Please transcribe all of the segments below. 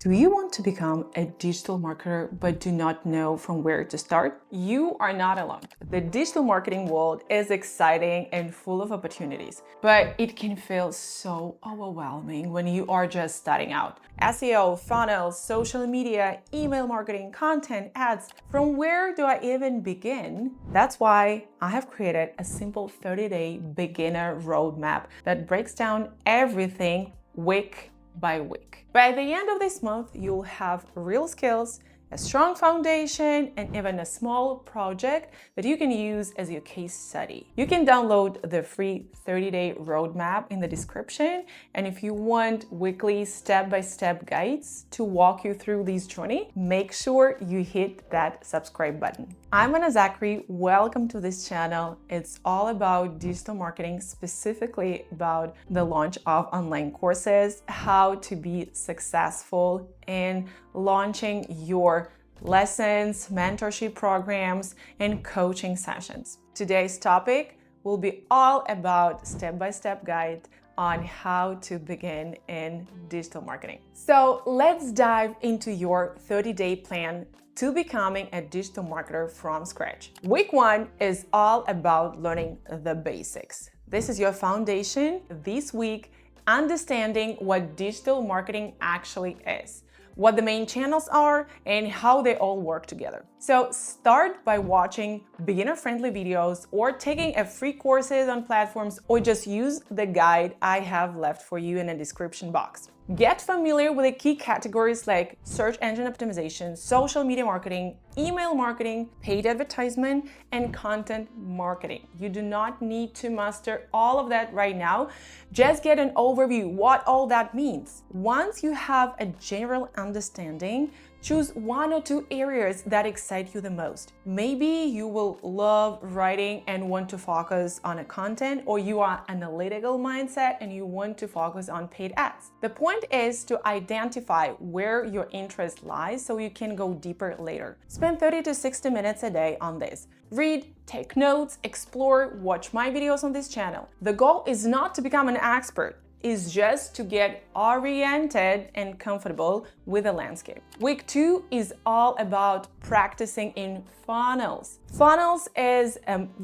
Do you want to become a digital marketer but do not know from where to start? You are not alone. The digital marketing world is exciting and full of opportunities, but it can feel so overwhelming when you are just starting out. SEO, funnels, social media, email marketing, content, ads. From where do I even begin? That's why I have created a simple 30-day beginner roadmap that breaks down everything week by week. By the end of this month, you'll have real skills, a strong foundation, and even a small project that you can use as your case study. You can download the free 30-day roadmap in the description. And if you want weekly step-by-step guides to walk you through this journey, make sure you hit that subscribe button. I'm Anna Zachary. Welcome to this channel. It's all about digital marketing, specifically about the launch of online courses, how to be successful in launching your lessons, mentorship programs, and coaching sessions. Today's topic will be all about step-by-step guide on how to begin in digital marketing. So let's dive into your 30-day plan to becoming a digital marketer from scratch. Week 1 is all about learning the basics. This is your foundation this week, understanding what digital marketing actually is, what the main channels are, and how they all work together. So start by watching beginner-friendly videos or taking a free courses on platforms, or just use the guide I have left for you in the description box. Get familiar with the key categories like search engine optimization, social media marketing, email marketing, paid advertisement, and content marketing. You do not need to master all of that right now. Just get an overview what all that means. Once you have a general understanding, choose 1 or 2 areas that excite you the most. Maybe you will love writing and want to focus on a content, or you are analytical mindset and you want to focus on paid ads. The point is to identify where your interest lies so you can go deeper later. Spend 30 to 60 minutes a day on this. Read, take notes, explore, watch my videos on this channel. The goal is not to become an expert, is just to get oriented and comfortable with the landscape. Week 2 is all about practicing in funnels. Funnels is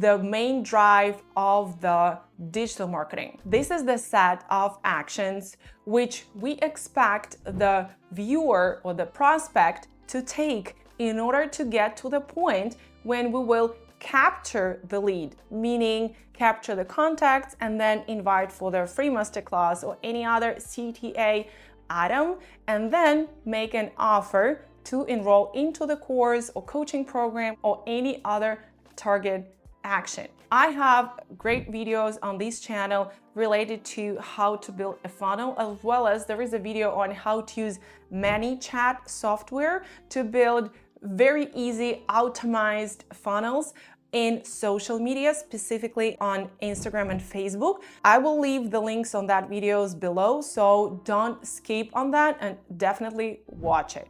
the main drive of the digital marketing. This is the set of actions which we expect the viewer or the prospect to take in order to get to the point when we will capture the lead, meaning capture the contacts and then invite for their free masterclass or any other CTA item, and then make an offer to enroll into the course or coaching program or any other target action. I have great videos on this channel related to how to build a funnel, as well as there is a video on how to use ManyChat software to build very easy optimized funnels in social media, specifically on Instagram and Facebook. I will leave the links on that videos below, so don't skip on that and definitely watch it.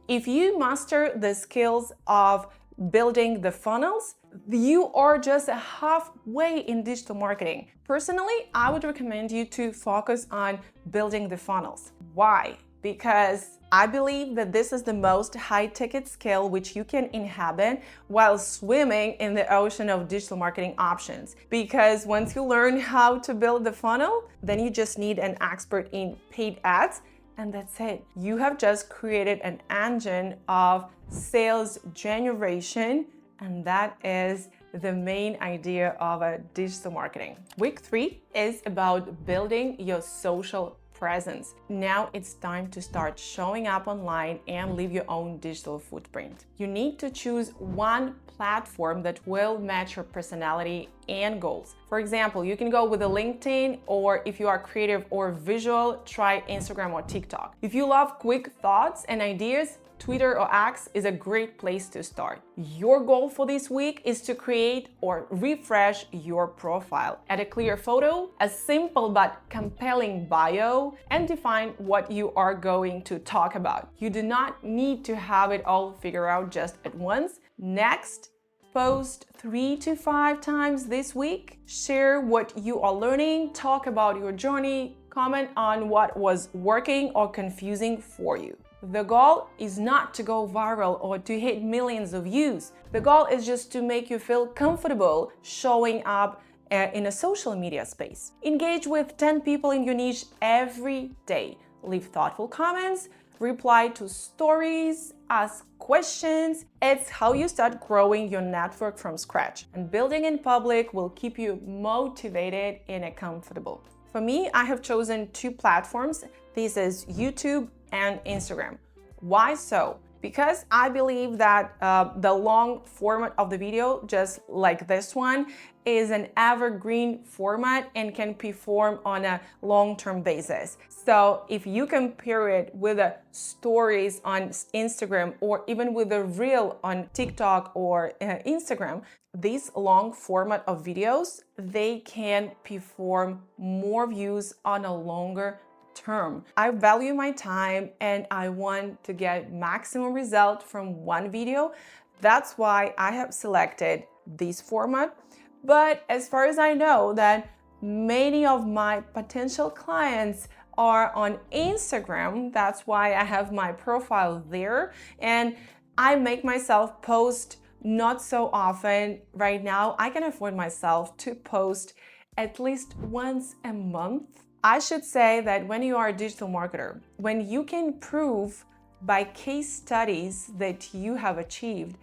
If you master the skills of building the funnels, you are just halfway in digital marketing. Personally, I would recommend you to focus on building the funnels. Why? Because I believe that this is the most high-ticket skill which you can inhabit while swimming in the ocean of digital marketing options. Because once you learn how to build the funnel, then you just need an expert in paid ads, and that's it. You have just created an engine of sales generation, and that is the main idea of a digital marketing. Week 3 is about building your social presence. Now it's time to start showing up online and leave your own digital footprint. You need to choose one platform that will match your personality and goals. For example, you can go with a LinkedIn, or if you are creative or visual, try Instagram or TikTok. If you love quick thoughts and ideas, Twitter or X is a great place to start. Your goal for this week is to create or refresh your profile. Add a clear photo, a simple but compelling bio, and define what you are going to talk about. You do not need to have it all figured out just at once. Next, post 3 to 5 times this week. Share what you are learning, talk about your journey, comment on what was working or confusing for you. The goal is not to go viral or to hit millions of views. The goal is just to make you feel comfortable showing up in a social media space. Engage with 10 people in your niche every day. Leave thoughtful comments, reply to stories, ask questions. It's how you start growing your network from scratch. And building in public will keep you motivated and comfortable. For me, I have chosen 2 platforms. This is YouTube and Instagram. Why so? Because I believe that the long format of the video, just like this one, is an evergreen format and can perform on a long-term basis. So if you compare it with the stories on Instagram or even with a reel on TikTok or Instagram, these long format of videos, they can perform more views on a longer term. I value my time and I want to get maximum result from one video. That's why I have selected this format. But as far as I know, that many of my potential clients are on Instagram. That's why I have my profile there. And I make myself post not so often. Right now, I can afford myself to post at least once a month. I should say that when you are a digital marketer, when you can prove by case studies that you have achieved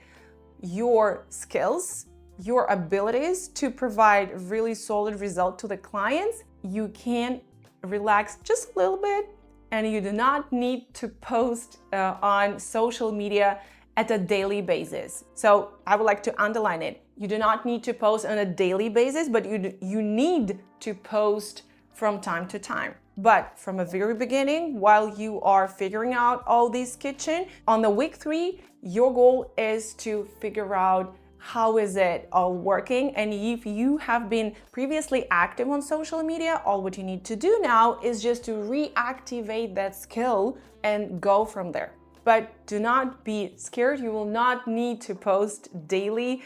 your skills, your abilities to provide really solid result to the clients, you can relax just a little bit and you do not need to post on social media at a daily basis. So I would like to underline it. You do not need to post on a daily basis, but you need to post from time to time. But from a very beginning, while you are figuring out all these kitchen, on the week 3, your goal is to figure out how is it all working. And if you have been previously active on social media, all what you need to do now is just to reactivate that skill and go from there. But do not be scared. You will not need to post daily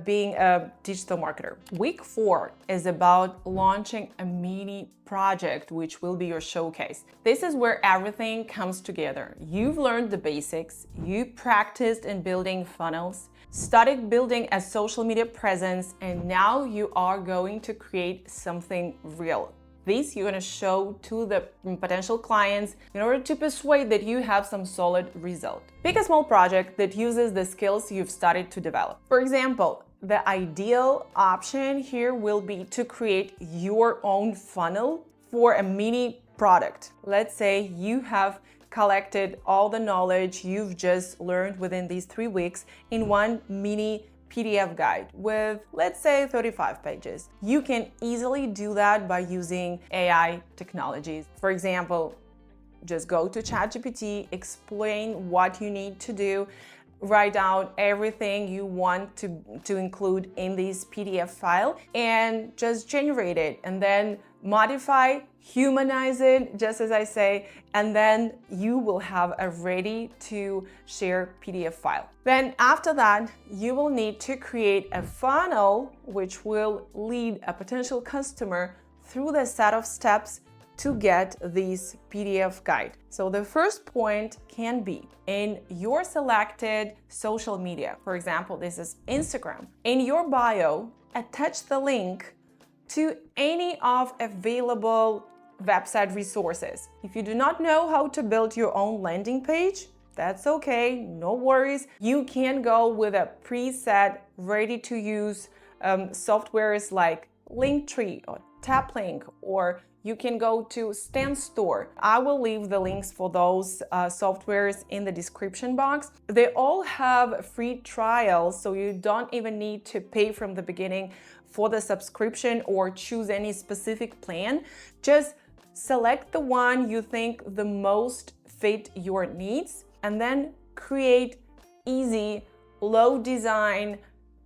being a digital marketer. Week 4 is about launching a mini project, which will be your showcase. This is where everything comes together. You've learned the basics, you practiced in building funnels, started building a social media presence, and now you are going to create something real. This you're going to show to the potential clients in order to persuade that you have some solid result. Pick a small project that uses the skills you've started to develop. For example, the ideal option here will be to create your own funnel for a mini product. Let's say you have collected all the knowledge you've just learned within these 3 weeks in one mini PDF guide with, let's say, 35 pages. You can easily do that by using AI technologies. For example, just go to ChatGPT, explain what you need to do, write down everything you want to include in this PDF file, and just generate it, and then modify, humanize it, just as I say, and then you will have a ready to share PDF file. Then after that, you will need to create a funnel which will lead a potential customer through the set of steps to get this PDF guide. So the first point can be in your selected social media. For example, this is Instagram. In your bio, attach the link to any of available website resources. If you do not know how to build your own landing page, that's okay, no worries. You can go with a preset, ready-to-use softwares like Linktree or TapLink, or you can go to Stan Store. I will leave the links for those softwares in the description box. They all have free trials, so you don't even need to pay from the beginning for the subscription or choose any specific plan. Just select the one you think the most fit your needs, and then create easy, low design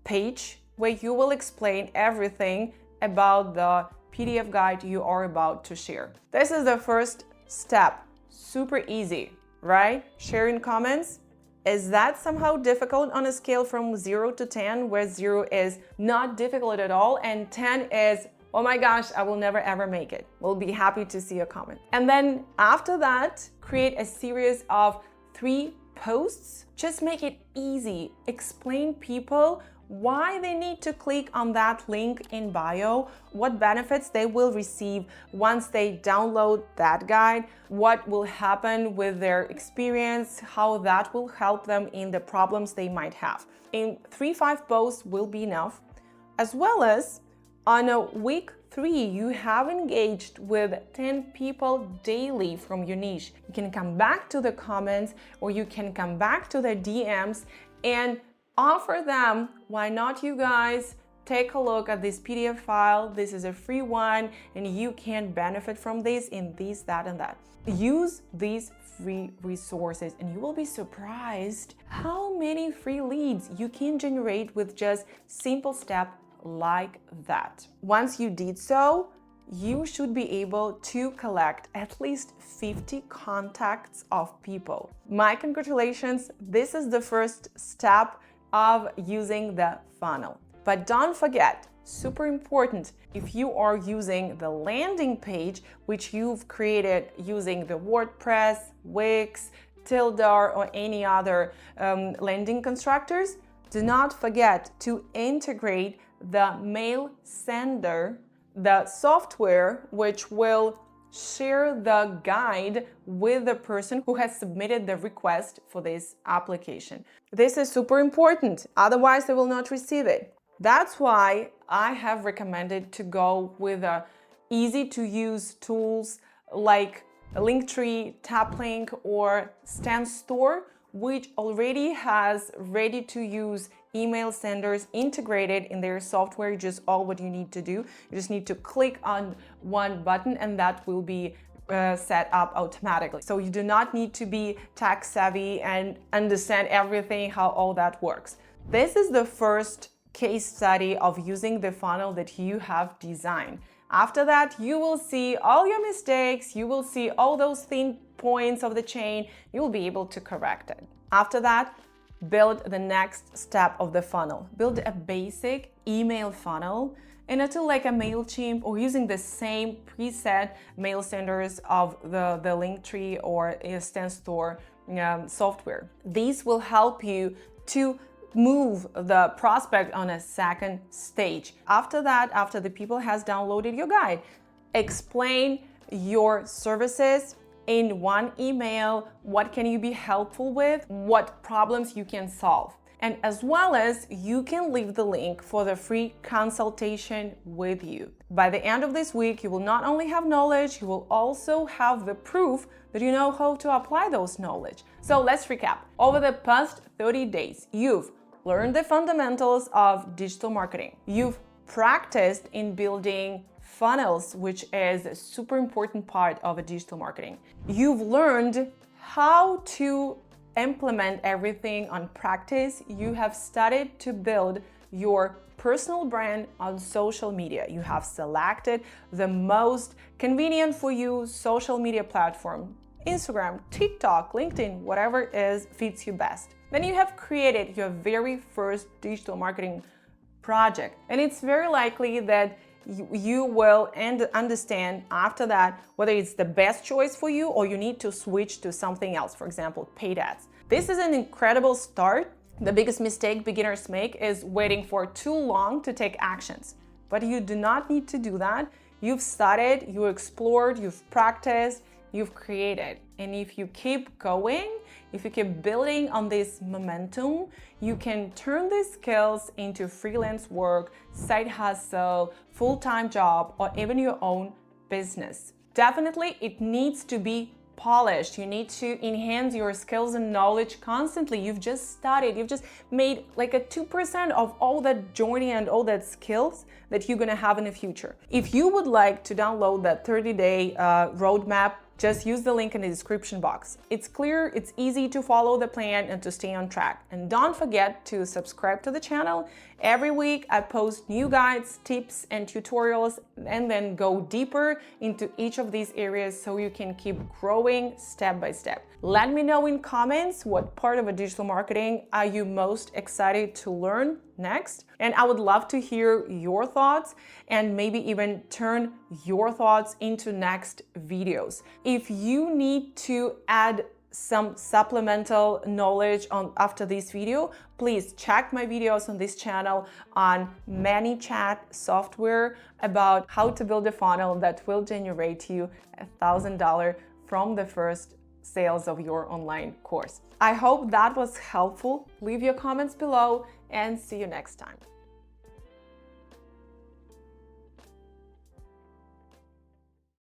page where you will explain everything about the PDF guide you are about to share. This is the first step. Super easy, right? Share in comments. Is that somehow difficult on a scale from 0 to 10, where 0 is not difficult at all and 10 is, oh my gosh, I will never ever make it? We'll be happy to see a comment. And then after that, create a series of 3 posts. Just make it easy. Explain people why they need to click on that link in bio, what benefits they will receive once they download that guide, what will happen with their experience, how that will help them in the problems they might have. In 3-5 posts will be enough, as well as on a week 3, you have engaged with 10 people daily from your niche. You can come back to the comments or you can come back to the DMs and offer them, why not you guys take a look at this PDF file. This is a free one and you can benefit from this in this, that, and that. Use these free resources and you will be surprised how many free leads you can generate with just simple step like that. Once you did so, you should be able to collect at least 50 contacts of people. My congratulations, this is the first step of using the funnel. But don't forget, super important, if you are using the landing page, which you've created using the WordPress, Wix, Tildar, or any other landing constructors, do not forget to integrate the mail sender, the software which will share the guide with the person who has submitted the request for this application. This is super important, otherwise they will not receive it. That's why I have recommended to go with easy to use tools like Linktree, TapLink, or StanStore, which already has ready to use email senders integrated in their software. Just all what you need to do. You just need to click on one button and that will be set up automatically. So you do not need to be tech savvy and understand everything, how all that works. This is the first case study of using the funnel that you have designed. After that, you will see all your mistakes, you will see all those thin points of the chain, you will be able to correct it. After that, build the next step of the funnel. Build a basic email funnel in a tool like a MailChimp or using the same preset mail senders of the Linktree or StanStore software. These will help you to move the prospect on a second stage. After that, after the people has downloaded your guide, explain your services in one email, what can you be helpful with, what problems you can solve. And as well as you can leave the link for the free consultation with you. By the end of this week, you will not only have knowledge, you will also have the proof that you know how to apply those knowledge. So let's recap. Over the past 30 days, you've learned the fundamentals of digital marketing. You've practiced in building funnels, which is a super important part of a digital marketing. You've learned how to implement everything on practice. You have started to build your personal brand on social media. You have selected the most convenient for you social media platform, Instagram, TikTok, LinkedIn, whatever fits you best. Then you have created your very first digital marketing project. And it's very likely that you will understand after that whether it's the best choice for you or you need to switch to something else, for example, paid ads. This is an incredible start. The biggest mistake beginners make is waiting for too long to take actions. But you do not need to do that. You've started, you explored, you've practiced, you've created. And if you keep going, if you keep building on this momentum, you can turn these skills into freelance work, side hustle, full-time job, or even your own business. Definitely, it needs to be polished. You need to enhance your skills and knowledge constantly. You've just started, you've just made like a 2% of all that journey and all that skills that you're gonna have in the future. If you would like to download that 30-day roadmap, just use the link in the description box. It's clear, it's easy to follow the plan and to stay on track. And don't forget to subscribe to the channel. Every week I post new guides, tips, and tutorials, and then go deeper into each of these areas so you can keep growing step by step. Let me know in comments what part of a digital marketing are you most excited to learn next. And I would love to hear your thoughts and maybe even turn your thoughts into next videos. If you need to add some supplemental knowledge on after this video, please check my videos on this channel on ManyChat software about how to build a funnel that will generate you $1,000 from the first sales of your online course. I hope that was helpful. Leave your comments below and see you next time.